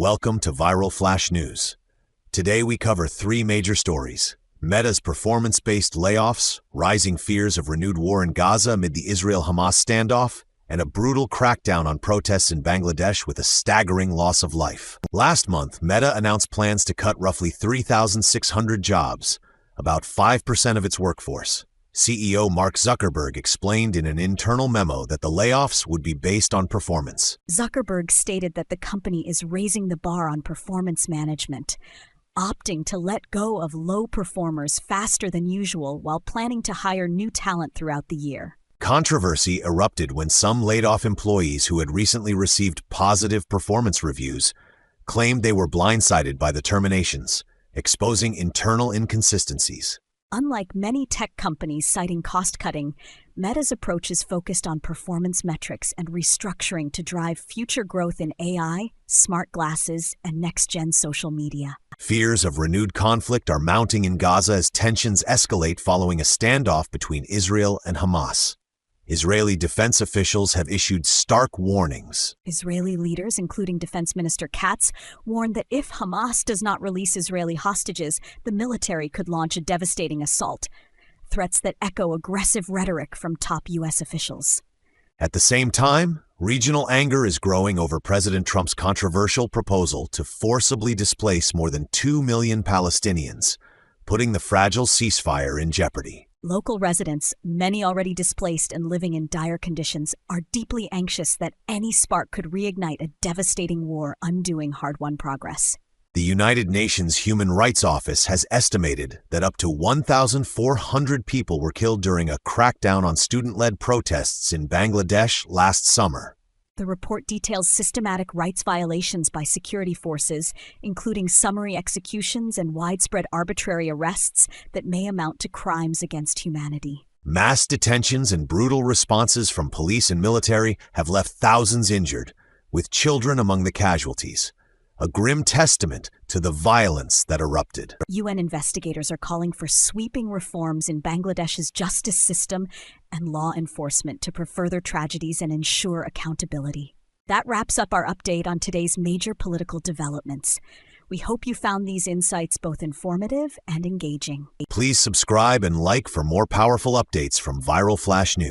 Welcome to Viral Flash News. Today we cover three major stories: Meta's performance-based layoffs, rising fears of renewed war in Gaza amid the Israel-Hamas standoff, and a brutal crackdown on protests in Bangladesh with a staggering loss of life. Last month, Meta announced plans to cut roughly 3,600 jobs, about 5% of its workforce. CEO Mark Zuckerberg explained in an internal memo that the layoffs would be based on performance. Zuckerberg stated that the company is raising the bar on performance management, opting to let go of low performers faster than usual while planning to hire new talent throughout the year. Controversy erupted when some laid-off employees who had recently received positive performance reviews claimed they were blindsided by the terminations, exposing internal inconsistencies. Unlike many tech companies citing cost-cutting, Meta's approach is focused on performance metrics and restructuring to drive future growth in AI, smart glasses, and next-gen social media. Fears of renewed conflict are mounting in Gaza as tensions escalate following a standoff between Israel and Hamas. Israeli defense officials have issued stark warnings. Israeli leaders, including Defense Minister Katz, warned that if Hamas does not release Israeli hostages, the military could launch a devastating assault, threats that echo aggressive rhetoric from top U.S. officials. At the same time, regional anger is growing over President Trump's controversial proposal to forcibly displace more than 2 million Palestinians, putting the fragile ceasefire in jeopardy. Local residents, many already displaced and living in dire conditions, are deeply anxious that any spark could reignite a devastating war, undoing hard-won progress. The United Nations Human Rights Office has estimated that up to 1,400 people were killed during a crackdown on student-led protests in Bangladesh last summer. The report details systematic rights violations by security forces, including summary executions and widespread arbitrary arrests that may amount to crimes against humanity. Mass detentions and brutal responses from police and military have left thousands injured, with children among the casualties. A grim testament to the violence that erupted. UN investigators are calling for sweeping reforms in Bangladesh's justice system and law enforcement to prevent further tragedies and ensure accountability. That wraps up our update on today's major political developments. We hope you found these insights both informative and engaging. Please subscribe and like for more powerful updates from Viral Flash News.